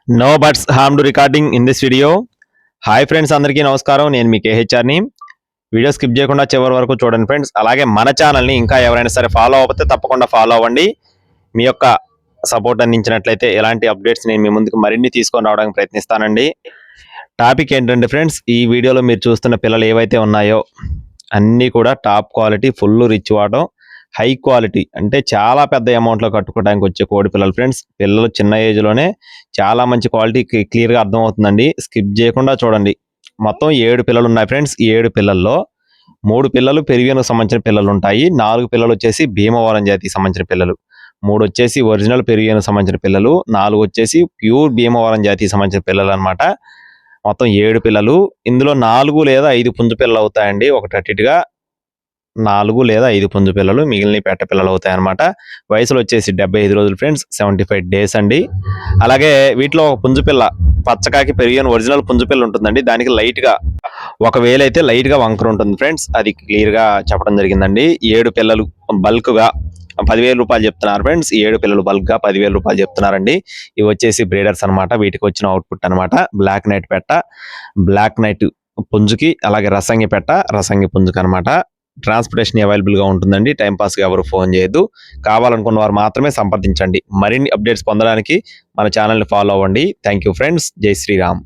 No birds harm to recording in this video. Hi friends, అందరికీ నమస్కారం. నేను మీ కేహెచ్ఆర్ని. Video skip చేయకుండా చివరి వరకు చూడండి ఫ్రెండ్స్. అలాగే మన ఛానల్ని ఇంకా ఎవరైనా సరే ఫాలో అవ్వకపోతే తప్పకుండా ఫాలో అవ్వండి. మీ యొక్క సపోర్ట్ అందించినట్లయితే ఎలాంటి అప్డేట్స్ నేను మీ ముందుకు మరిన్ని తీసుకొని రావడానికి ప్రయత్నిస్తానండి. టాపిక్ ఏంటంటే ఫ్రెండ్స్, ఈ వీడియోలో మీరు చూస్తున్న పిల్లలు ఏవైతే ఉన్నాయో అన్నీ కూడా టాప్ క్వాలిటీ, ఫుల్ రిచ్ వాటం, హై క్వాలిటీ, అంటే చాలా పెద్ద అమౌంట్లో కట్టుకోవడానికి వచ్చే కోడి పిల్లలు ఫ్రెండ్స్. పిల్లలు చిన్న ఏజ్లోనే చాలా మంచి క్వాలిటీ క్లియర్గా అర్థమవుతుందండి. స్కిప్ చేయకుండా చూడండి. మొత్తం 7 పిల్లలు ఉన్నాయి ఫ్రెండ్స్. ఈ 7 పిల్లల్లో 3 పిల్లలు పెరిగినకు సంబంధించిన పిల్లలు ఉంటాయి. 4 పిల్లలు వచ్చేసి భీమవరం జాతికి సంబంధించిన పిల్లలు, 3 వచ్చేసి ఒరిజినల్ పెరిగినకు సంబంధించిన పిల్లలు, 4 వచ్చేసి ప్యూర్ భీమవరం జాతికి సంబంధించిన పిల్లలు అనమాట. మొత్తం 7 పిల్లలు. ఇందులో 4 లేదా 5 పుంజు పిల్లలు అవుతాయండి. ఒకటి అట్టిగా 4 లేదా 5 పుంజు పిల్లలు, మిగిలిన పెట్ట పిల్లలు అవుతాయన్నమాట. వయసులో వచ్చేసి 75 రోజులు ఫ్రెండ్స్, 75 డేస్ అండి. అలాగే వీటిలో ఒక పుంజు పిల్ల పచ్చకాకి పెరిగిన ఒరిజినల్ పుంజు పిల్ల ఉంటుందండి. దానికి లైట్గా ఒకవేళ అయితే లైట్గా వంకర ఉంటుంది ఫ్రెండ్స్. అది క్లియర్గా చెప్పడం జరిగిందండి. 7 పిల్లలు బల్క్గా 10,000 రూపాయలు చెప్తున్నారు ఫ్రెండ్స్. 7 పిల్లలు బల్క్గా 10,000 రూపాయలు చెప్తున్నారండి. ఇవి వచ్చేసి బ్రీడర్స్ అనమాట. వీటికి వచ్చిన అవుట్పుట్ అనమాట. బ్లాక్ నైట్ పెట్ట, బ్లాక్ నైట్ పుంజుకి, అలాగే రసంగి పెట్ట, రసంగి పుంజుకి అనమాట. ట్రాన్స్పోర్టేషన్ అవైలబుల్గా ఉంటుందండి. టైంపాస్గా ఎవరు ఫోన్ చేయొద్దు. కావాలనుకున్న వారు మాత్రమే సంప్రదించండి. మరిన్ని అప్డేట్స్ పొందడానికి మన ఛానల్ని ఫాలో అవ్వండి. Thank you friends. జై శ్రీరామ్.